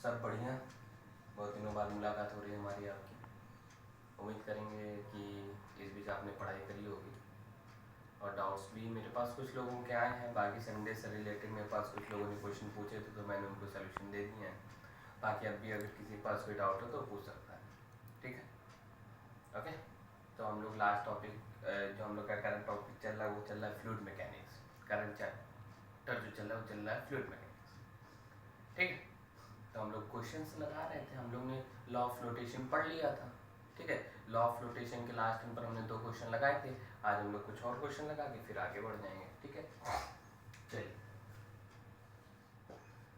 सब बढ़िया। बहुत दिनों बाद मुलाकात हो रही है हमारी आपकी। उम्मीद करेंगे कि इस बीच आपने पढ़ाई करी होगी और डाउट्स भी मेरे पास कुछ लोगों के आए हैं। बाकी संडे से रिलेटेड मेरे पास कुछ लोगों ने क्वेश्चन पूछे थे तो मैंने उनको सोल्यूशन दे दिए हैं। बाकी अब भी अगर किसी के पास कोई डाउट हो तो पूछ सकता है। ठीक है, ओके। तो हम लोग लास्ट टॉपिक जो हम लोग का करंट टॉपिक चल रहा है वो चल रहा है फ्लूइड मैकेनिक्स। करंट चैप्टर जो चल रहा है वो चल रहा है फ्लूइड मैकेनिक्स। ठीक है, तो हम लोग क्वेश्चंस लगा रहे थे। हम लोग ने लॉ ऑफ फ्लोटेशन पढ़ लिया था। ठीक है, लॉ ऑफ फ्लोटेशन के लास्ट टाइम पर हमने 2 क्वेश्चन लगाए थे। आज हम लोग कुछ और क्वेश्चन लगा के फिर आगे बढ़ जाएंगे। ठीक है, चलिए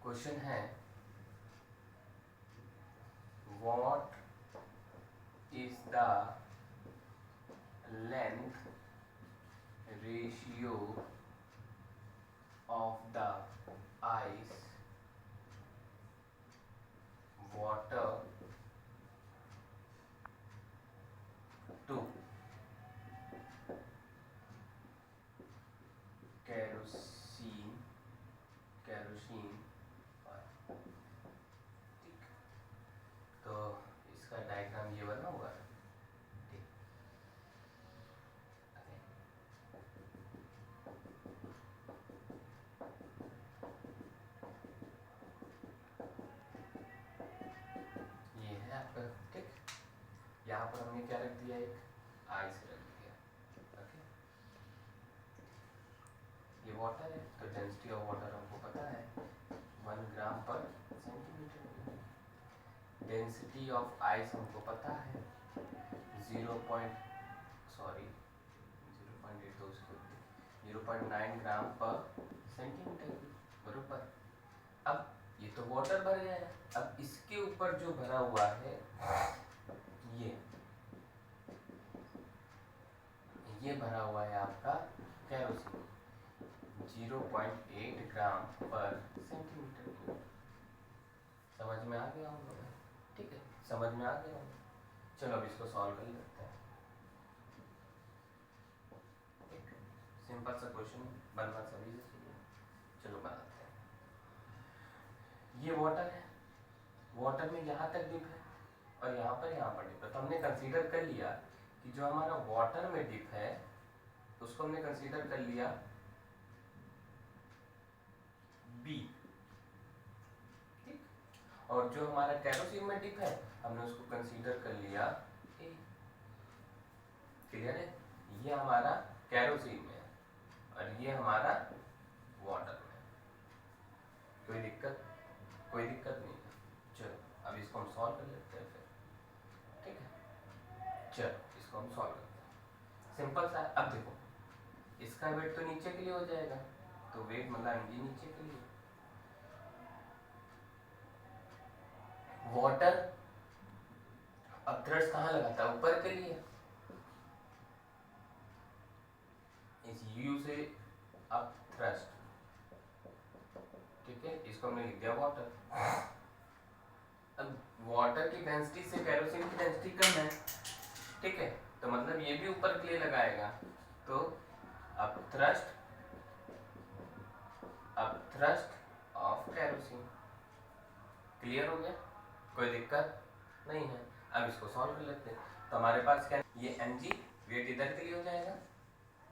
क्वेश्चन है what is the length ratio of the ice water to kerosene oil. ठीक, तो इसका डायग्राम ये बना हुआ है। ठीक, ओके। ये है आपका। ठीक, यहाँ पर हमने क्या रख दिया, एक आइस रख दिया। ओके, ये वाटर है तो डेंसिटी ऑफ वाटर हमको पता है 1 ग्राम पर सेंटीमीटर। डेंसिटी ऑफ आइस हमको पता है 0.9 ग्राम पर सेंटीमीटर। बरोबर। अब ये तो वाटर भर गया है। अब इसके ऊपर जो भरा हुआ है ये भरा हुआ है आपका केरोसिन 0.8 ग्राम पर सेंटीमीटर। समझ में आ गया हम लोग? ठीक है, समझ में आ गया। चलो अब इसको सॉल्व कर लेते हैं। एक सिंपल सा क्वेश्चन बनना सभी से चाहिए। चलो बनाते हैं। ये वाटर है, वाटर में यहाँ तक डिप है और यहाँ पर डिप है। तो हमने कंसीडर कर लिया कि जो हमारा वाटर में डिप है उसको हमने कंसीडर कर लिया बी। ठीक, और जो हमारा केरोसिन में डिप है हमने उसको कंसीडर कर लिया ए। क्लियर है? ये हमारा केरोसिन में है और ये हमारा वाटर में। कोई दिक्कत नहीं है। चलो अब इसको हम सॉल्व कर लेते हैं फिर। ठीक है, चलो इसको हम सॉल्व करते हैं। सिंपल सा। अब देखो इसका वेट तो नीचे के लिए हो जाएगा, तो वेट मतलब एमजी नीचे के लिए। वाटर अब थ्रस्ट कहाँ लगाता है? ऊपर के लिए। इस यू से अप थ्रस्ट। ठीक है, इसको हमने लिख दिया वाटर। अब वाटर की डेंसिटी से केरोसिन की डेंसिटी कम है। ठीक है, तो मतलब ये भी ऊपर के लिए लगाएगा। तो up thrust of kerosene. Clear हो गया? कोई दिक्कत नहीं है। अब इसको सॉल्व कर लेते हैं। तो हमारे पास क्या, ये mg वेट इधर के लिए हो जाएगा।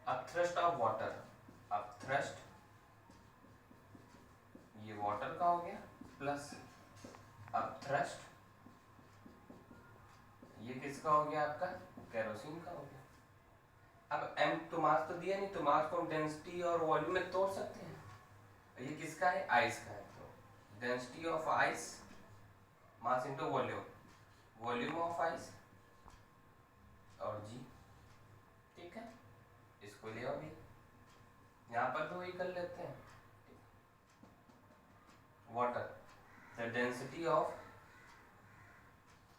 अब थ्रस्ट ऑफ वाटर, अब थ्रस्ट ये वाटर का हो गया प्लस अब थ्रस्ट ये किसका हो गया? आपका केरोसिन का हो गया। अब m तो मास तो दिया नहीं, तो मास को हम डेंसिटी और वॉल्यूम में तोड़ सकते हैं। ये किसका है? आइस का है। तो density of ice mass into volume of ice और जी। ठीक है, इसको ले आओ भी, यहाँ पर तो वही कर लेते हैं। Water, the density of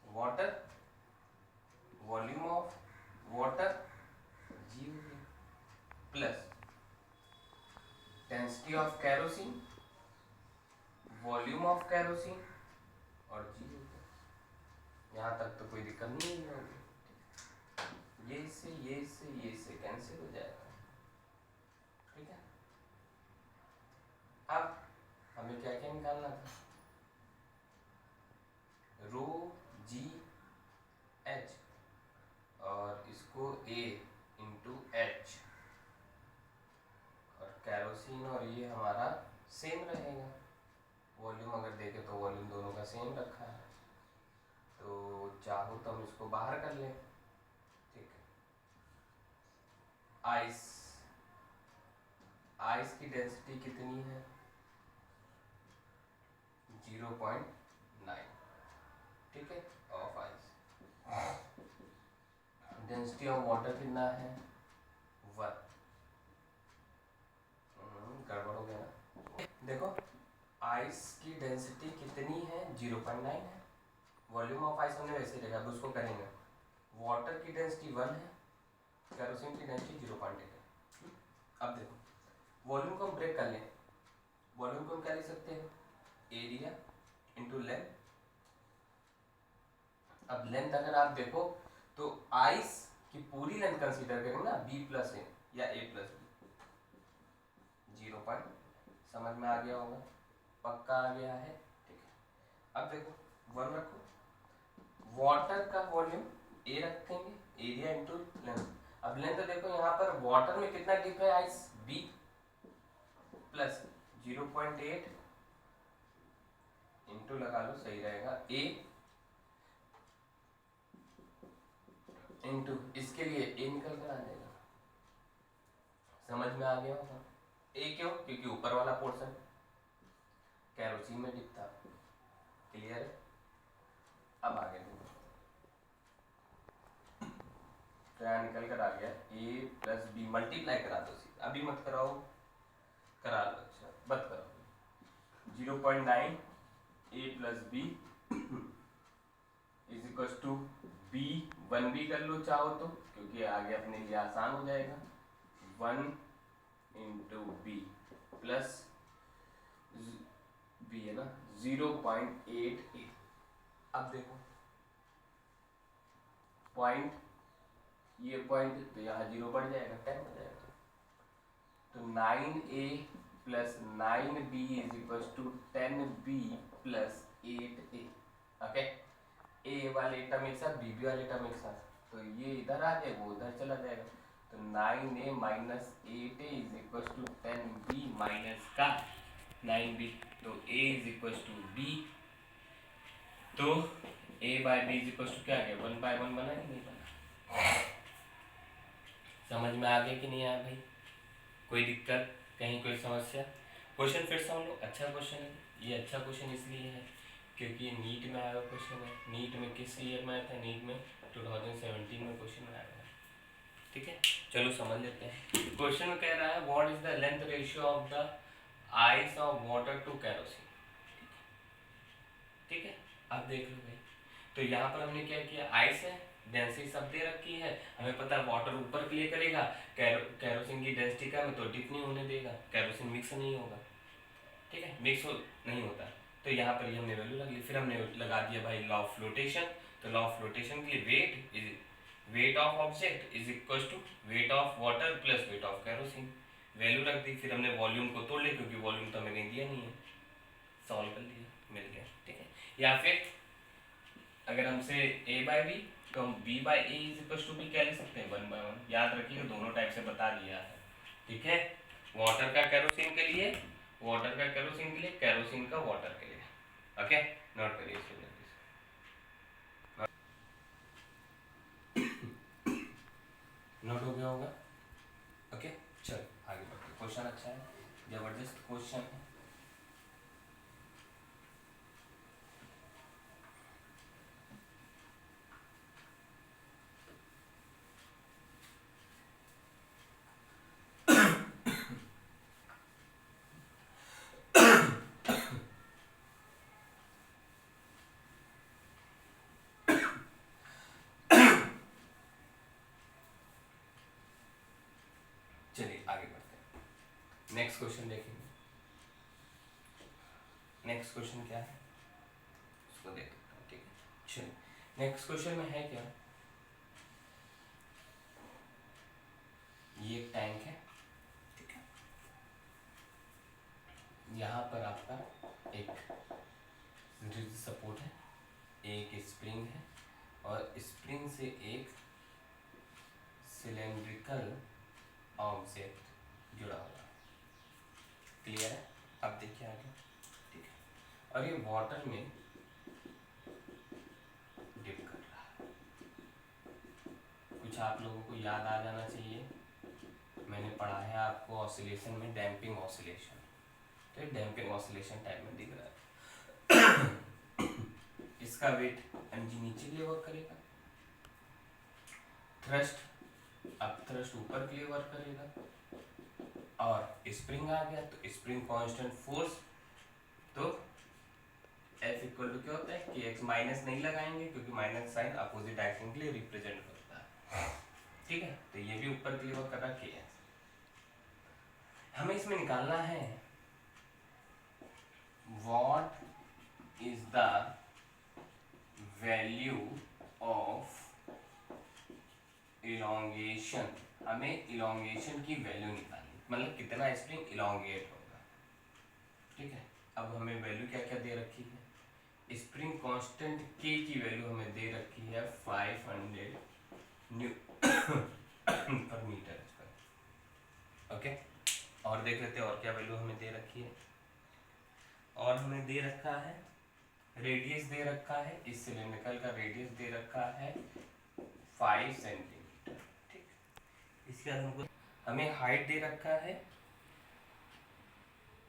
water volume of water g plus density of kerosene volume of kerosene और जी। यहाँ तक तो कोई दिक्कत नहीं होगी। ये इससे कैंसिल हो जाएगा। ठीक है, अब हमें क्या क्या निकालना था? सेम रहेगा। वॉल्यूम अगर देखें तो वॉल्यूम दोनों का सेम रखा है, तो चाहो तो हम इसको बाहर कर लें। ठीक है, आइस आइस की डेंसिटी कितनी है? 0.9। ठीक है, of ice. Density of water कितना है? 1। गड़बड़ हो गया ना। देखो, आइस की डेंसिटी कितनी है? 0.9 है। वॉल्यूम ऑफ आइस हमने वैसे लिखा, अब उसको करेंगे। वाटर की डेंसिटी 1 है, केरोसिन की डेंसिटी 0.8 है। अब देखो, वॉल्यूम को हम ब्रेक कर लें। वॉल्यूम को हम क्या लिख सकते हैं? Area into length. अब लेंथ अगर आप देखो तो आइस की पूरी लेंथ कंसीडर करेंगे ना, बी प्लस ए या ए प्लस बी। 0 पॉइंट समझ में आ गया होगा, पक्का आ गया है। ठीक है, अब देखो 1 रखो। वाटर का वॉल्यूम ए रखेंगे, एरिया इंटू लेंथ। अब लेंथ तो देखो यहाँ पर वाटर में कितना डिप है आइस? बी प्लस 0.8 इंटू लगा लो, सही रहेगा, ए इंटू इसके लिए ए निकल कर आ जाएगा। समझ में आ गया होगा। ए क्यों? क्योंकि ऊपर वाला पोर्शन कैरोसिन में डिप था। क्लियर है? अब आगे देखो, तो यहाँ निकल कर आ गया ए प्लस बी, मल्टीप्लाई करा दो। अभी मत कराओ, करा लो। अच्छा, मत कराओ। 0.9 a plus b is equal to b. 1 भी कर लो चाहो तो, क्योंकि आगे अपने लिए आसान हो जाएगा। 1 इंटू बी प्लस बी है ना 0.8 ए। अब देखो पॉइंट, ये पॉइंट तो यहाँ 0 बढ़ जाएगा, 10 हो जाएगा। तो 9a plus 9b is equal to 10b plus 8a। Okay, a वाले टर्म एक साथ, बी वाले टर्म एक साथ, तो ये इधर आ जाएगा, वो उधर चला जाएगा। तो 9a minus 8a is equal to 10b minus का 9b। तो a is equal to b। तो a by b is equal to क्या आ गया? 1/1 बना कि नहीं बना? समझ में आ गया कि नहीं आया भाई? कोई दिक्कत, कहीं कोई समस्या? क्वेश्चन फिर से हम लोग, अच्छा क्वेश्चन है ये। अच्छा क्वेश्चन इसलिए है क्योंकि नीट में आया क्वेश्चन है। नीट में किस ईयर में आया था? नीट में 2017 में क्वेश्चन आया था। ठीक है, चलो समझ लेते हैं। क्वेश्चन में कह रहा है what is the length ratio of the ice of water to kerosene. ठीक है, अब देख लो भाई, तो यहाँ पर हमने क्या किया? आइस है, डेंसिटी सब दे रखी है, हमें पता है वाटर ऊपर क्लियर करेगा, कैरोसिन की डेंसिटी कम है तो डिप नहीं होने देगा, कैरोसिन मिक्स नहीं होगा। ठीक है, मिक्स नहीं होता। तो यहाँ पर ये हमने वैल्यू लग ली। फिर हमने लगा दिया भाई लॉ ऑफ फ्लोटेशन। तो लॉ ऑफ फ्लोटेशन के लिए weight of object is equal to weight of water plus weight of kerosene. Value रख दी। फिर हमने वॉल्यूम को तोड़ लिया, क्योंकि वॉल्यूम तो हमें कहीं दिया नहीं है, सॉल्व कर लिया, मिल गया। ठीक है, या फिर अगर हमसे a बाय बी, तो हम b by A is equal to B क्या लिख सकते हैं? 1/1। याद रखिएगा, दोनों टाइप से बता दिया है। ठीक है, वाटर का कैरोसिन के लिए, वाटर का कैरोसिन के लिए, कैरोसिन का वाटर के लिए। ओके, नोट करिए इसको जल्दी से। नोट हो गया होगा? ओके, चल आगे बढ़ते। क्वेश्चन अच्छा है, जबरदस्त क्वेश्चन है। चलिए आगे बढ़ते हैं, नेक्स्ट क्वेश्चन देखेंगे। नेक्स्ट क्वेश्चन क्या है उसको देखते हैं। ठीक है, चलिए नेक्स्ट क्वेश्चन में है क्या? ये एक टैंक है। ठीक है, यहाँ पर आपका एक रिजिड सपोर्ट है, एक स्प्रिंग है, और स्प्रिंग से एक सिलेंड्रिकल ऑब्जेक्ट जुड़ा हुआ है। क्लियर है? अब और ये वाटर में डिप कर रहा है। कुछ आप लोगों को याद आ जाना चाहिए, मैंने पढ़ा है आपको ऑसिलेशन में डैम्पिंग ऑसिलेशन, तो ये डैम्पिंग ऑसिलेशन टाइप में दिख रहा है। इसका वेट mg नीचे के लिए वर्क करेगा, थ्रस्ट अब थ्रस्ट ऊपर के लिए वर्क करेगा, और स्प्रिंग आ गया तो स्प्रिंग कांस्टेंट फोर्स, तो F इक्वल टू क्या होता है कि x माइनस नहीं लगाएंगे क्योंकि माइनस साइन अपोजिट एक्सिस के लिए रिप्रेजेंट करता है, ठीक है। तो ये भी ऊपर के लिए वर्क कर रहा है kx। हमें इसमें निकालना है what is the value of elongation, हमें इलोंगेशन की वैल्यू निकालनी, मतलब कितना स्प्रिंग इलोंगेट होगा, ठीक है। अब हमें वैल्यू क्या क्या दे रखी है, स्प्रिंग कांस्टेंट k की वैल्यू हमें दे रखी है 500 न्यू पर मीटर स्क्वायर, ओके। और देख लेते हैं और क्या वैल्यू हमें दे रखी है, और हमें दे रखा है रेडियस दे रखा है, इस सिलेंड्रिकल का रेडियस दे रखा है 5 सेंटीमीटर, ठीक। इसके बाद हमको हमें हाइट दे रखा है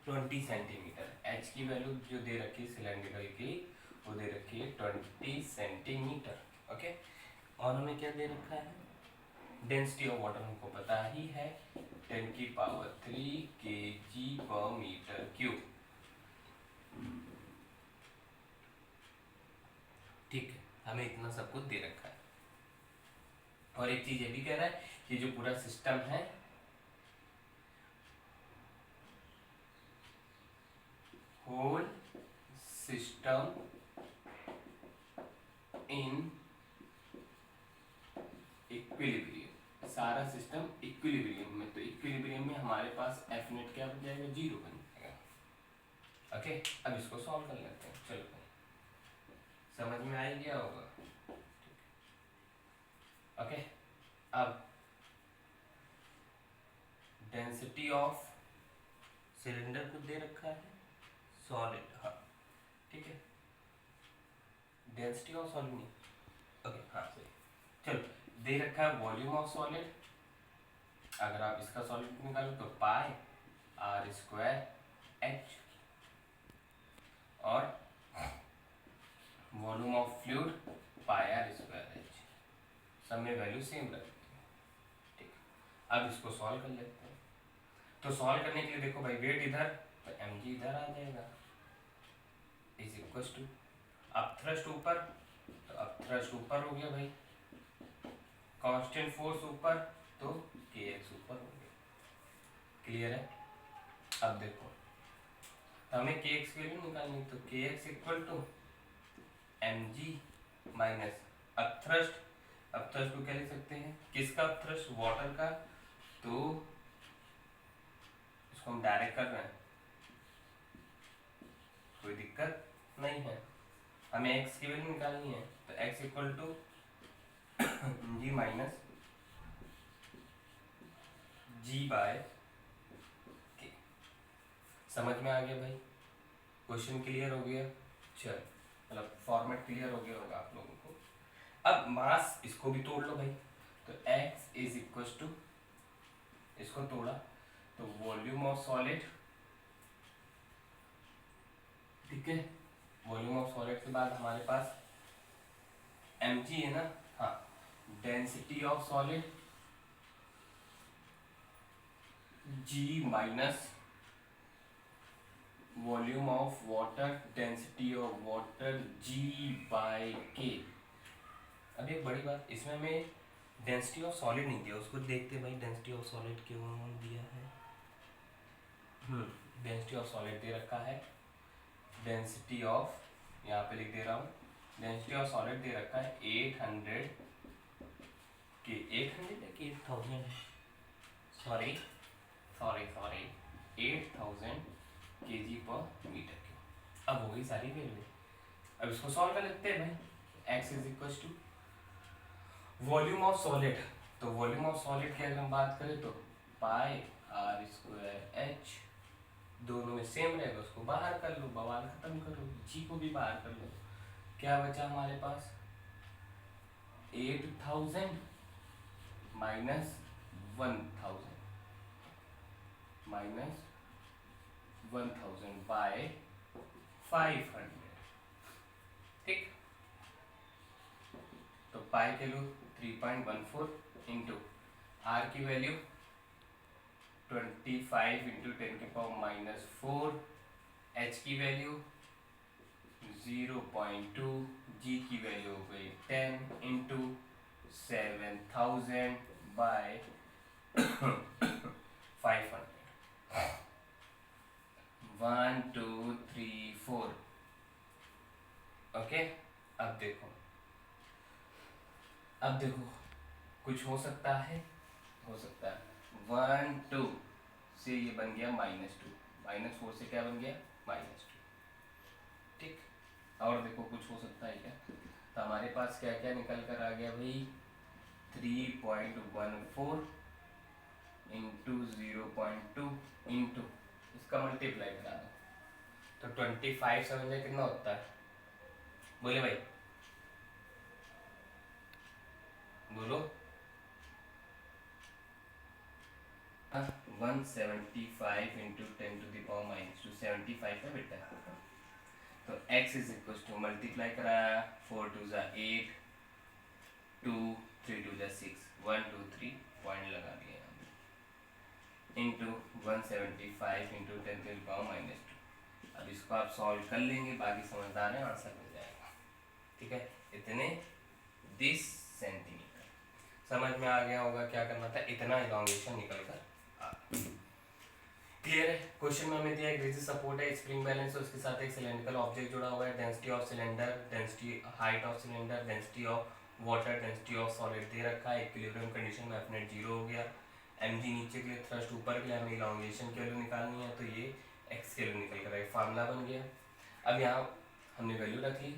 20 सेंटीमीटर, h की वैल्यू जो दे रखी है सिलेंड्रिकल की वो दे रखी है 20 सेंटीमीटर, ओके। और हमें क्या दे रखा है, डेंसिटी ऑफ वाटर हमको पता ही है 10 की पावर 3 kg पर मीटर क्यूब, ठीक है। हमें इतना सब कुछ दे रखा है, और एक चीज ये भी कह रहा है कि जो पूरा सिस्टम है होल सिस्टम इन इक्विलिब्रियम, सारा सिस्टम इक्विलिब्रियम में, तो इक्विलिब्रियम में हमारे पास एफ नेट क्या बन जाएगा, 0 बन जाएगा, ओके। अब इसको सॉल्व कर लेते हैं, चलो समझ में आ गया होगा, ओके। अब डेंसिटी ऑफ सिलेंडर को दे रखा है सॉलिड, हाँ ठीक है, डेंसिटी ऑफ सॉलिड नहीं, ओके हाँ सही, चलो दे रखा है वॉल्यूम ऑफ सॉलिड, अगर आप इसका सॉलिड निकालो तो पाई आर स्क्वायर एच, और volume of fluid pi r square h, सब में वैल्यू सेम रखते हैं, ठीक। अब इसको सॉल्व कर लेते हैं, तो सॉल्व करने के लिए देखो भाई वेट इधर तो mg इधर आ जाएगा, इज इक्वल टू, अब थ्रस्ट ऊपर तो अब थ्रस्ट ऊपर हो गया भाई, कांस्टेंट फोर्स ऊपर तो kx ऊपर हो गया, क्लियर है। अब देखो हमें kx की वैल्यू निकालनी, तो kx equal to mg minus अब थ्रस्ट को क्या लिख सकते हैं, किसका थ्रस्ट, वाटर का, तो इसको हम डायरेक्ट कर रहे हैं, कोई दिक्कत नहीं है। हमें x की वैल्यू निकालनी है, तो x equal to g minus g by k, समझ में आ गया भाई, क्वेश्चन क्लियर हो गया, चल मतलब फॉर्मेट क्लियर हो गया होगा आप लोगों को। अब मास इसको भी तोड़ लो भाई, तो x इज इक्वल टू, इसको तोड़ा तो वॉल्यूम ऑफ सॉलिड, ठीक है, वॉल्यूम ऑफ सॉलिड के बाद हमारे पास mg है ना, हाँ, density of solid g minus volume of water, density of water g by k। अब एक बड़ी बात, इसमें हमें डेंसिटी ऑफ सॉलिड नहीं दिया, उसको देखते भाई डेंसिटी ऑफ सॉलिड क्यों दिया है, डेंसिटी ऑफ सॉलिड दे रखा है, डेंसिटी ऑफ, यहाँ पे लिख दे रहा हूँ, डेंसिटी ऑफ सॉलिड दे रखा है 800 के 800 है कि 8000, सॉरी 8000 kg पर मीटर क्यूब। अब हो गई सारी वैल्यू, अब इसको सॉल्व कर लेते हैं भाई, x is equal to volume of solid, तो वॉल्यूम ऑफ सॉलिड की अगर हम बात करें तो पाई आर स्क्वायर एच दोनों में सेम रहेगा उसको बाहर कर लो, बवाल खत्म करो, जी को भी बाहर कर लो। क्या बचा हमारे पास 8000 माइनस 1000 माइनस 1000 बाय 500। ठीक, तो पाई के लो 3.14 इंटू आर की वैल्यू 25 इंटू 10⁻⁻4, एच की वैल्यू 0.2, जी की वैल्यू हो गई 10 इंटू 7000 बाय 500। 1 2 3 4। ओके, अब देखो, अब देखो कुछ हो सकता है, हो सकता है 1 2 से ये बन गया -2, -4 से क्या बन गया -2। ठीक, और देखो कुछ हो सकता है क्या, तो हमारे पास क्या क्या निकल कर आ गया भाई 3.14 इंटू 0.2 इंटू इसका मल्टीप्लाई करा दो तो 25 समझे कितना होता है, बोले भाई बोलो। 175 इंटू 10⁻⁻2 75 है बेटा। तो x is equal to multiply कराया 4 2 जा 8, 2 3 2 जा 6, 1 2 3 पॉइंट लगा दिया इंटू 175 इंटू 10⁻⁻2। अब इसको आप सॉल्व कर लेंगे, बाकी समझदार है आंसर मिल जाएगा। ठीक है, इतने 20 सेंटीमीटर समझ में आ गया होगा क्या करना था, इतना इलॉन्गेशन निकल कर क्लियर है। क्वेश्चन में हमें दिया है ग्रिजिड सपोर्ट है, स्प्रिंग बैलेंस है, उसके साथ एक सिलेंड्रिकल ऑब्जेक्ट जुड़ा हुआ है, density of cylinder, density height of cylinder, density of water, density of solid दे रखा है, इक्विलिब्रियम कंडीशन में F0 जीरो हो गया, mg नीचे के लिए, थ्रस्ट ऊपर के लिए, हमें इलॉन्गेशन की वैल्यू निकालनी है, तो ये x की वैल्यू निकल कर एक फार्मूला बन गया। अब यहाँ हमने वैल्यू रख ली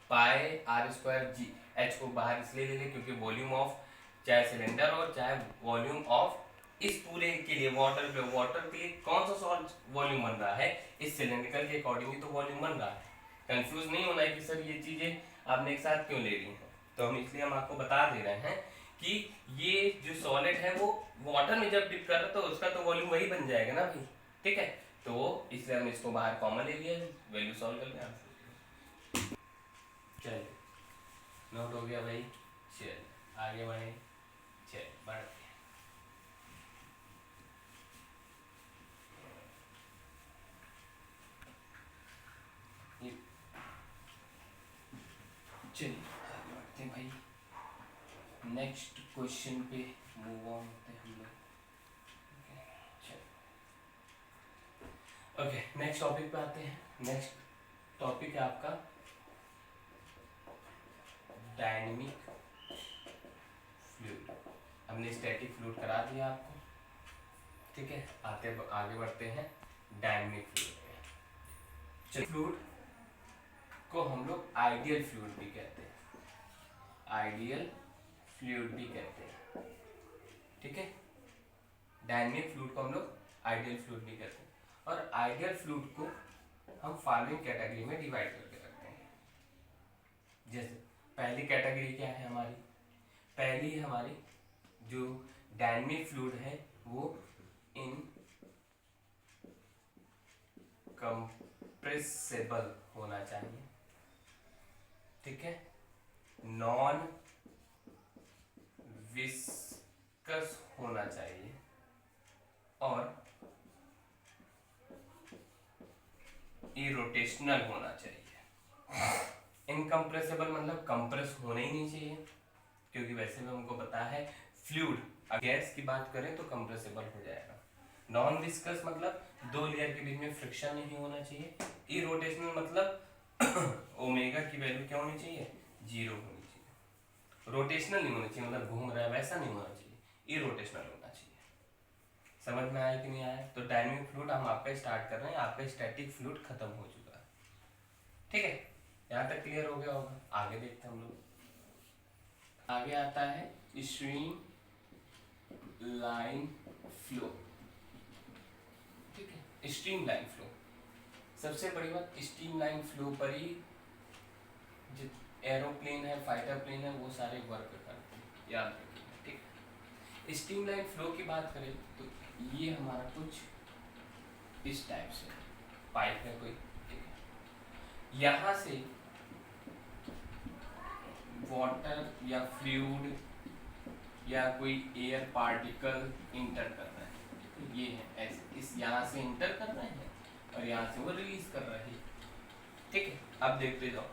पाई आर स्क्वायर जी, एच को बाहर इसलिए ले ले क्योंकि वॉल्यूम ऑफ चाहे सिलेंडर और चाहे वॉल्यूम ऑफ इस पूरे के लिए वाटर के लिए कौन सा सॉल्ट वॉल्यूम बन रहा है, इस सिलेंड्रिकल के अकॉर्डिंगली तो वॉल्यूम बन रहा है। कंफ्यूज नहीं होना है कि सर ये चीजें आपने एक साथ क्यों ले ली हैं, तो हम इसलिए हम आपको बता दे रहे हैं कि ये जो सॉलिड है वो वाटर में जब डिप कर रहा है तो उसका तो वॉल्यूम वही बन जाएगा ना भाई। ठीक है, तो इसलिए हमने इसको बाहर कॉमन ले लिया, वैल्यू सॉल्व कर लिया। चलिए नोट हो गया भाई, चलिए आगे बढ़े, चलिए बढ़ते हैं। चलिए आगे बढ़ते हैं भाई, नेक्स्ट क्वेश्चन पे मूव ऑन होते हैं हम लोग। ओके, नेक्स्ट टॉपिक पे आते हैं। नेक्स्ट टॉपिक है आपका डायनेमिक फ्लूइड। हमने स्टैटिक फ्लूइड करा दिया आपको, ठीक है, आगे बढ़ते हैं डायनेमिक फ्लूइड पे। फ्लूइड को हम लोग आइडियल फ्लूइड भी कहते हैं, आइडियल फ्लूइड भी कहते हैं। ठीक है, डायनेमिक फ्लूइड को हम लोग आइडियल फ्लूइड भी कहते हैं, और आइडियल फ्लूइड को हम फॉलोइंग कैटेगरी में डिवाइड करके रखते हैं। जैसे पहली कैटेगरी क्या है हमारी, पहली हमारी जो डायनेमिक फ्लूइड है वो इन कंप्रेसिबल होना चाहिए। ठीक है, नॉन विस्कस होना चाहिए और इरोटेशनल होना चाहिए। इनकम्प्रेसिबल मतलब कंप्रेस होना ही नहीं चाहिए, क्योंकि वैसे भी हमको पता है फ्लूइड गैस की बात करें तो कंप्रेसिबल हो जाएगा। नॉन विस्कस मतलब दो लेयर के बीच में फ्रिक्शन नहीं होना चाहिए। इरोटेशनल मतलब ओमेगा की वैल्यू क्या होनी चाहिए, 0 होनी चाहिए। रोटेशनल नहीं होना चाहिए मतलब घूम रहा है वैसा नहीं होना चाहिए, इरोटेशनल होना चाहिए। समझ में आया कि नहीं आया? तो डायनेमिक फ्लूइड हम आपका स्टार्ट कर रहे हैं, आपका स्टैटिक फ्लूइड खत्म हो चुका है। ठीक है, यहाँ तक क्लियर हो गया होगा। आगे देखते हैं हम लोग, आगे आता है स्ट्रीम लाइन फ्लो। ठीक है, स्ट्रीमलाइन फ्लो, सबसे बड़ी बात स्ट्रीमलाइन फ्लो पर ही जो एरोप्लेन है, फाइटर प्लेन है, वो सारे वर्क करते हैं, याद रखिए। ठीक, स्ट्रीमलाइन फ्लो की बात करें तो ये हमारा कुछ इस टाइप से पाइप है कोई, ठीक है, यहाँ से वाटर या फ्लूइड या कोई एयर पार्टिकल इंटर कर रहा है, तो ये है ऐसे, इस यहाँ से इंटर कर रहे हैं और यहाँ से वो रिलीज कर रहे हैं। ठीक है, अब देखते जाओ।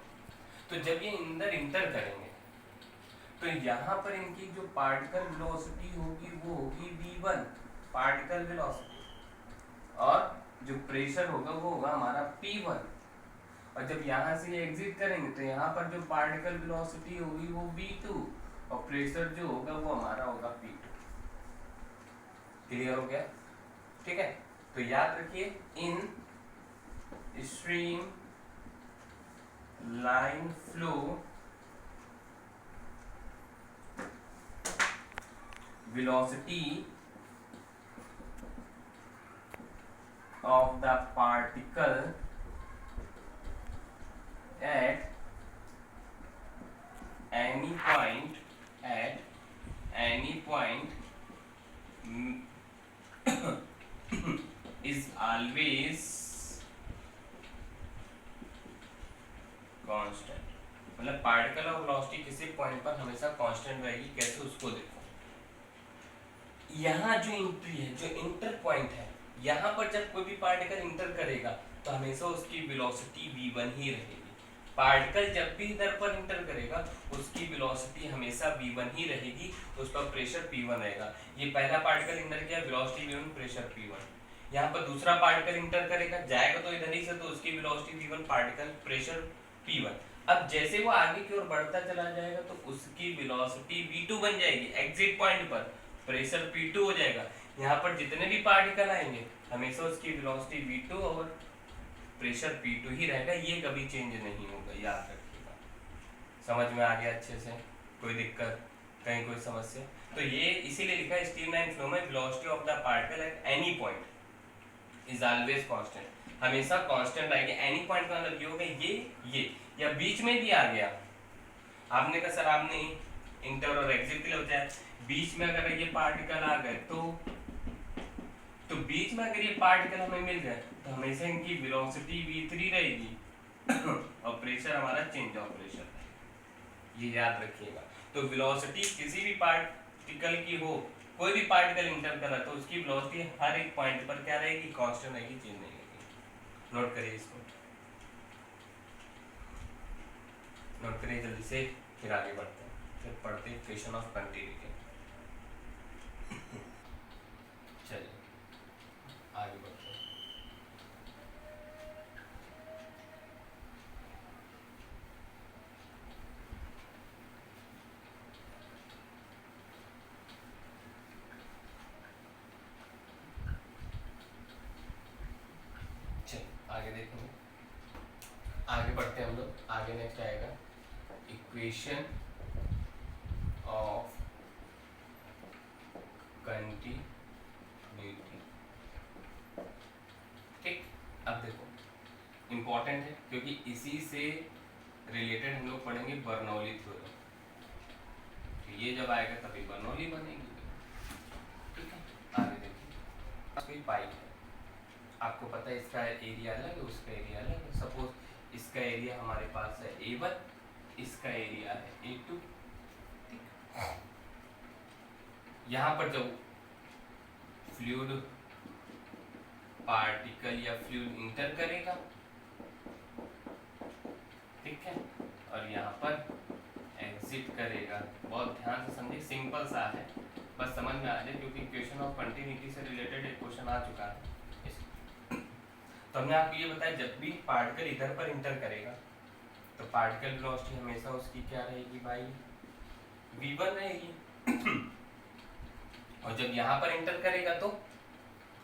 तो जब ये अंदर इंटर करेंगे तो यहाँ पर इनकी जो पार्टिकल वेलोसिटी होगी वो होगी v1 पार्टिकल वेलोसिटी, और जो प्रेशर होगा वो होगा हमारा p1, और जब यहाँ से ये एग्जिट करेंगे तो यहाँ पर जो पार्टिकल वेलोसिटी होगी वो v2, और प्रेशर जो होगा वो हमारा होगा p2। क्लियर हो गया? ठीक है, तो याद रखिए, इन stream line flow velocity of the particle at any point is always constant। मतलब पार्टिकल ऑफ वेलोसिटी किसी पॉइंट पर हमेशा कांस्टेंट रहेगी। कैसे, उसको देखो। यहाँ जो एंट्री है, जो इंटर पॉइंट है, यहाँ पर जब कोई भी पार्टिकल इंटर करेगा तो हमेशा उसकी वेलोसिटी v1 ही रहेगी। पार्टिकल जब भी इधर पर इंटर करेगा उसकी वेलोसिटी हमेशा v1 ही रहेगी, उस पर प्रेशर p1 रहेगा। ये पहला पार्टिकल इंटर किया, वेलोसिटी v1, प्रेशर p1। यहाँ पर दूसरा पार्टिकल इंटर करेगा, जाएगा तो इधर ही से, तो उसकी velocity v1, particle pressure p1। अब जैसे वो आगे की ओर बढ़ता चला जाएगा तो उसकी वेलोसिटी v2 बन जाएगी। एग्जिट पॉइंट पर प्रेशर p2 हो जाएगा। यहाँ पर जितने भी पार्टिकल आएंगे हमेशा उसकी वेलोसिटी v2 और प्रेशर p2 ही रहेगा, ये कभी चेंज नहीं होगा, याद रखिएगा। समझ में आ गया अच्छे से? कोई दिक्कत, कहीं कोई समस्या? तो ये इसीलिए लिखा है स्ट्रीमलाइन फ्लो में velocity of the particle at any point is always constant, हमेशा कांस्टेंट रहेगी। एनी पॉइंट का मतलब ये हो गया ये या बीच में भी आ गया। आपने कहा सर आपने इंटर और एग्जिट के लिए होता है, बीच में अगर ये पार्टिकल आ गए तो बीच में अगर ये पार्टिकल हमें मिल गए तो हमेशा इनकी वेलोसिटी v3 रहेगी और प्रेशर हमारा चेंज ऑफ प्रेशर है, ये याद रखिएगा। तो वेलोसिटी किसी भी पार्टिकल की हो, कोई भी पार्टिकल इंटर कर रहा है तो उसकी वेलोसिटी हर एक पॉइंट पर क्या रहेगी, कांस्टेंट रहेगी, चेंज नहीं रहेगी। नोट करिए इसको, नोट करिए जल्दी से, फिर आगे बढ़ते हैं, फिर पढ़ते हैं इक्वेशन ऑफ कंटिन्यूटी। चलिए आगे बढ़ते हैं। चलिए आगे देखेंगे, आगे बढ़ते हैं हम लोग। आगे नेक्स्ट आएगा इक्वेशन ऑफ कंटिन्यूटी। ठीक, अब देखो इम्पोर्टेंट है क्योंकि इसी से रिलेटेड हम लोग पढ़ेंगे बर्नौली थ्योरम। तो ये जब आएगा तभी बर्नौली बनेगी। ठीक है, आगे देखिए, कोई पाइप है, आपको पता है इसका एरिया अलग है, उसका एरिया अलग है। सपोज इसका एरिया हमारे पास है A1, इसका एरिया है A2। ठीक, यहाँ पर जब फ्लूइड पार्टिकल या फ्लूइड इंटर करेगा, ठीक है, और यहाँ पर एग्जिट करेगा। बहुत ध्यान से समझिए, सिंपल सा है, बस समझ में आ जाए क्योंकि इक्वेशन ऑफ कंटिन्यूटी से रिलेटेड एक क्वेश्चन आ चुका है। तो हमने आपको ये बताया जब भी पार्टिकल इधर पर इंटर करेगा तो पार्टिकल वेलोसिटी हमेशा उसकी क्या रहेगी भाई, v1 रहेगी। और जब यहाँ पर इंटर करेगा तो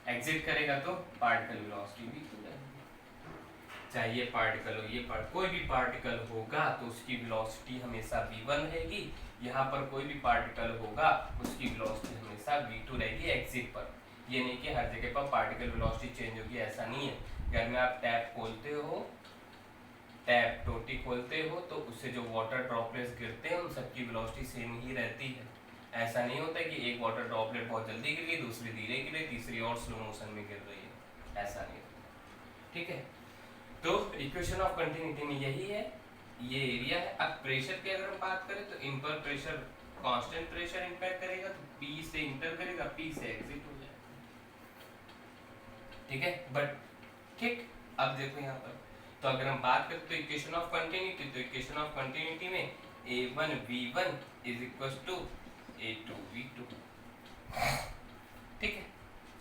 एग्जिट करेगा तो पार्टिकल वेलोसिटी v2 रहेगी। चाहे ये पार्टिकल हो, ये कोई भी पार्टिकल होगा तो उसकी वेलोसिटी हमेशा v1 रहेगी। यहाँ पर कोई भी पार्टिकल होगा उसकी वेलोसिटी हमेशा v2 रहेगी एग्जिट पर। ये नहीं कि हर जगह पर पार्टिकल वेलोसिटी चेंज होगी, ऐसा नहीं है। घर में आप टैप खोलते हो, टैप टोटी खोलते हो तो उससे जो वाटर ड्रॉपलेट्स गिरते हैं उन सबकी वेलोसिटी सेम ही रहती है। ऐसा नहीं होता कि एक वाटर ड्रॉपलेट बहुत जल्दी गिर गई, दूसरी धीरे गिरे, तीसरी और स्लो मोशन में गिर रही है, ऐसा नहीं होता। ठीक है, तो इक्वेशन ऑफ कंटिन्यूटी में यही है, ये एरिया है। अब प्रेशर की अगर हम बात करें तो इन पर प्रेशर कांस्टेंट प्रेशर इंपैक्ट करेगा, तो पी से इंटर करेगा, पी से एग्जिट हो जाएगा। ठीक है, बट ठीक, अब देखो यहाँ पर, तो अगर हम बात करें तो इक्वेशन ऑफ कंटिन्यूटी, तो इक्वेशन ऑफ कंटिन्यूटी में a1v1 is equal to a2v2। ठीक है,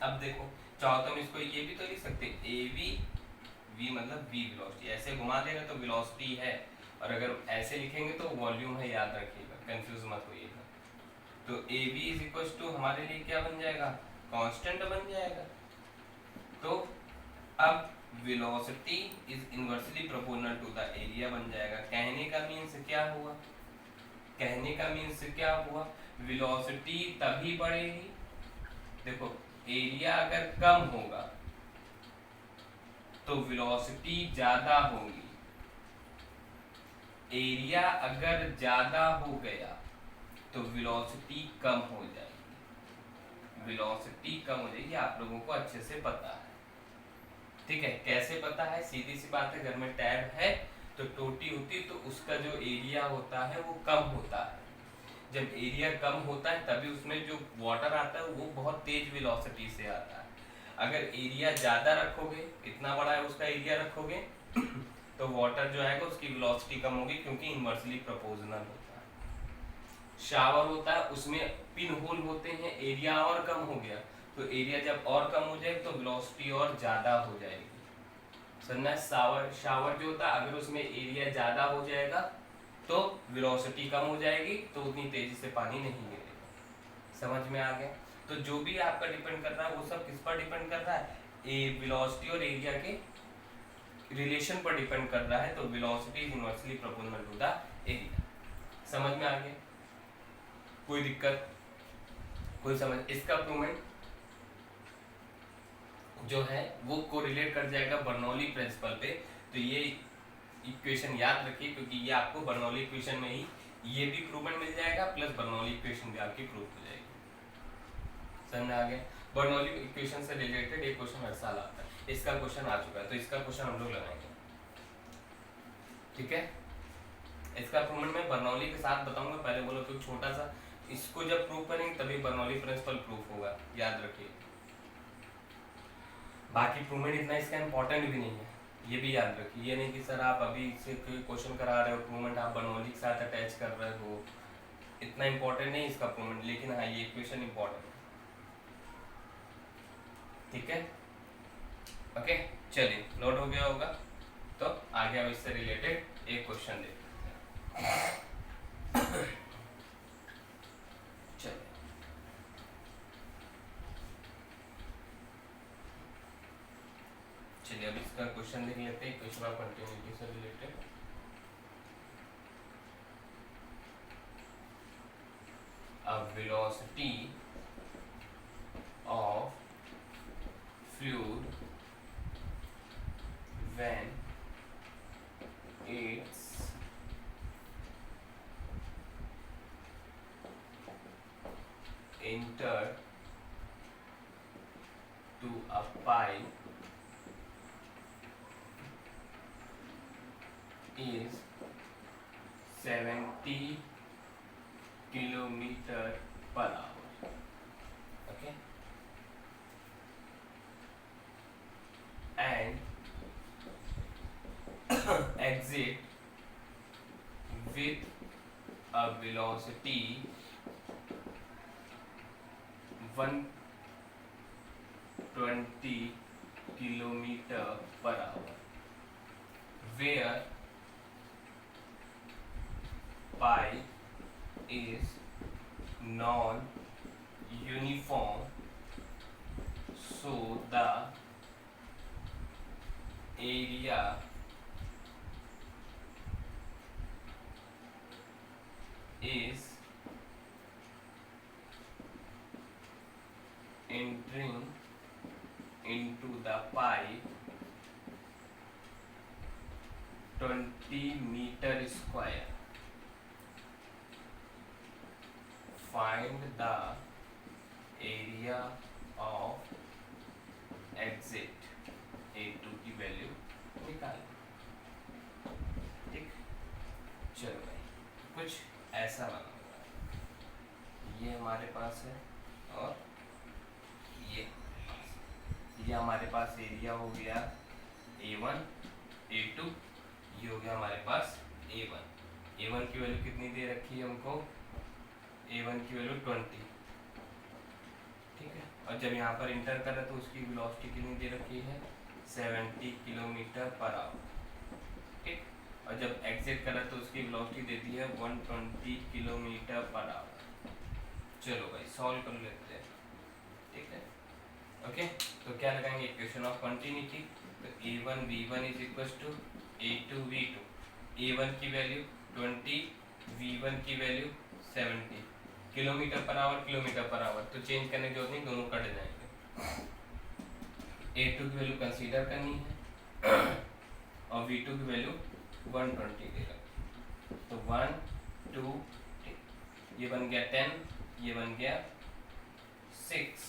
अब देखो चाहो तो हम इसको ये भी तो लिख सकते av, v मतलब v वेलोसिटी, ऐसे घुमा देगा तो वेलोसिटी है, और अगर ऐसे लिखेंगे तो वॉल्यूम है, याद रखिएगा, कंफ्यूज मत होइएगा। तो av इज इक्वल टू हमारे लिए क्या बन जाएगा, कांस्टेंट बन जाएगा। तो अब velocity is inversely proportional to the area बन जाएगा। कहने का मीन्स क्या हुआ, कहने का मीन्स क्या हुआ, वेलोसिटी तभी बढ़ेगी, देखो एरिया अगर कम होगा तो वेलोसिटी ज्यादा होगी, एरिया अगर ज्यादा हो गया तो वेलोसिटी कम हो जाएगी, वेलोसिटी कम हो जाएगी, आप लोगों को अच्छे से पता है। ठीक है, कैसे पता है, सीधी सी बात है, घर में टैब है तो टोटी होती तो उसका जो एरिया होता है वो कम होता है। जब एरिया कम होता है तभी उसमें जो वाटर आता है वो बहुत तेज वेलोसिटी से आता है। अगर एरिया ज़्यादा रखोगे, इतना बड़ा है उसका एरिया रखोगे तो वाटर जो आएगा उसकी वेलोसिटी कम होगी, क्योंकि इनवर्सली प्रोपोर्शनल होता है। शावर होता है उसमें पिन होल होते हैं, एरिया और कम हो गया तो एरिया जब और कम हो जाए तो वेलोसिटी और ज़्यादा हो जाएगी। समझना, शावर जो होता है अगर उसमें एरिया ज़्यादा हो जाएगा तो वेलोसिटी कम हो जाएगी, तो उतनी तेजी से पानी नहीं गिरेगा। समझ में आ गया, तो जो भी आपका डिपेंड कर रहा है वो सब किस पर डिपेंड कर रहा है, वेलोसिटी और एरिया के रिलेशन पर डिपेंड कर रहा है। तो velocity is inversely proportional to the area. समझ में आ गया, कोई दिक्कत, कोई समझ, इसका प्रूवमेंट जो है वो कोरिलेट कर जाएगा बर्नौली प्रिंसिपल पे। तो ये इक्वेशन याद रखिए, क्योंकि ये आपको बर्नौली इक्वेशन में ही ये भी प्रूवमेंट मिल जाएगा, प्लस बर्नौली इक्वेशन भी आपकी प्रूव हो जाएगी। समझ आ गया, बर्नौली इक्वेशन से रिलेटेड एक क्वेश्चन हर साल आता है, इसका क्वेश्चन आ चुका है तो इसका क्वेश्चन हम लोग लगाएंगे। ठीक है, इसका प्रूवमेंट मैं बर्नौली के साथ बताऊंगा, पहले बोलो तो छोटा सा, इसको जब प्रूव करेंगे तभी बर्नौली प्रिंसिपल प्रूफ होगा, याद रखिए। बाकी प्रूवमेंट इतना इसका इंपॉर्टेंट भी नहीं है, ये भी याद रखिए। ये नहीं कि सर आप अभी से कोई क्वेश्चन करा रहे हो, प्रूवमेंट आप बर्नौली के साथ अटैच कर रहे हो, इतना इंपॉर्टेंट नहीं इसका प्रूवमेंट, लेकिन हाँ ये इक्वेशन इंपॉर्टेंट है। ठीक है, ओके, चलिए नोट हो गया होगा, तो आगे हम इससे रिलेटेड एक क्वेश्चन देखते हैं। चलिए अब इसका क्वेश्चन देख लेते हैं, क्वेश्चन ऑफ कंटिन्यूटी से related. A velocity of fluid when it's entered to a pipe is 70 kilometer per hour. Okay, and exit with a velocity 120 kilometer per hour, where pi is non-uniform, so the area is entering 120 metre square. Find the area of exit A2 की value निकाल। ठीक, चलो भाई कुछ ऐसा बना हुआ है, ये हमारे पास है और ये हमारे पास एरिया हो गया A1 A2, ये हो गया हमारे पास A1 की वैल्यू कितनी दे रखी है हमको, A1 की वैल्यू 20, ठीक है। और जब यहाँ पर इंटर कर रहे तो उसकी वेलोसिटी कितनी दे रखी है 70 किलोमीटर पर आवर, ठीक। और जब एग्जिट कर रहे तो उसकी वेलोसिटी देती है 120 किलोमीटर पर आवर। चलो भाई सॉल्व कर लेते हैं, ठीक है। ओके, तो क्या लगाएंगे इक्वेशन ऑफ कंटिन्यूटी। तो A1 V1 is equal to A2 V2। A1 की वैल्यू 20, V1 की वैल्यू 70, किलोमीटर पर आवर, तो चेंज करने की जरूरत नहीं, दोनों कट जाएंगे। A2 की वैल्यू कंसीडर करनी है और V2 की वैल्यू 120 देगा, तो 1 2 ये बन गया 10, ये बन गया 6,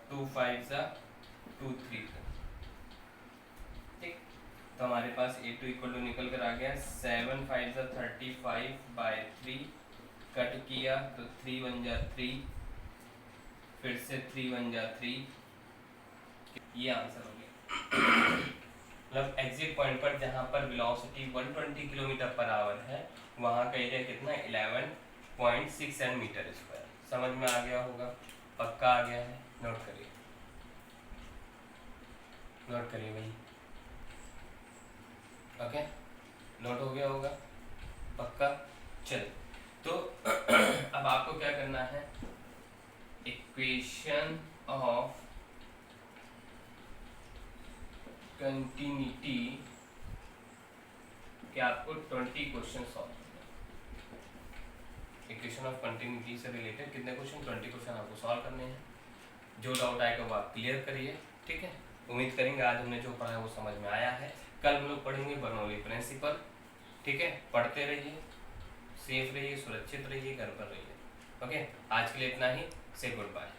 2 5 2 3, ठीक। तो हमारे पास A2 इक्वल टू निकल कर आ गया 7 5 35/3, कट किया तो 3 1 3, फिर से 3 1 3, ये आंसर हो गया। मतलब एग्जिट पॉइंट पर जहां पर वेलोसिटी 120 किलोमीटर पर आवर है वहां का एरिया कितना 11.67 मीटर स्क्वायर। समझ में आ गया होगा, पक्का आ गया है, नोट करिए, नोट करिए भाई। ओके, नोट हो गया होगा पक्का। चल तो अब आपको क्या करना है, इक्वेशन ऑफ कंटिन्यूटी के आपको 20 क्वेश्चन सॉल्व करना है। इक्वेशन ऑफ कंटिन्यूटी से रिलेटेड कितने क्वेश्चन, 20 क्वेश्चन आपको सॉल्व करने हैं। जो डाउट आएगा वो आप क्लियर करिए, ठीक है। उम्मीद करेंगे आज हमने जो पढ़ा है वो समझ में आया है। कल हम लोग पढ़ेंगे बर्नौली प्रिंसिपल, ठीक है। पढ़ते रहिए, सेफ रहिए, सुरक्षित रहिए, घर पर रहिए। ओके, आज के लिए इतना ही, से गुड बाय।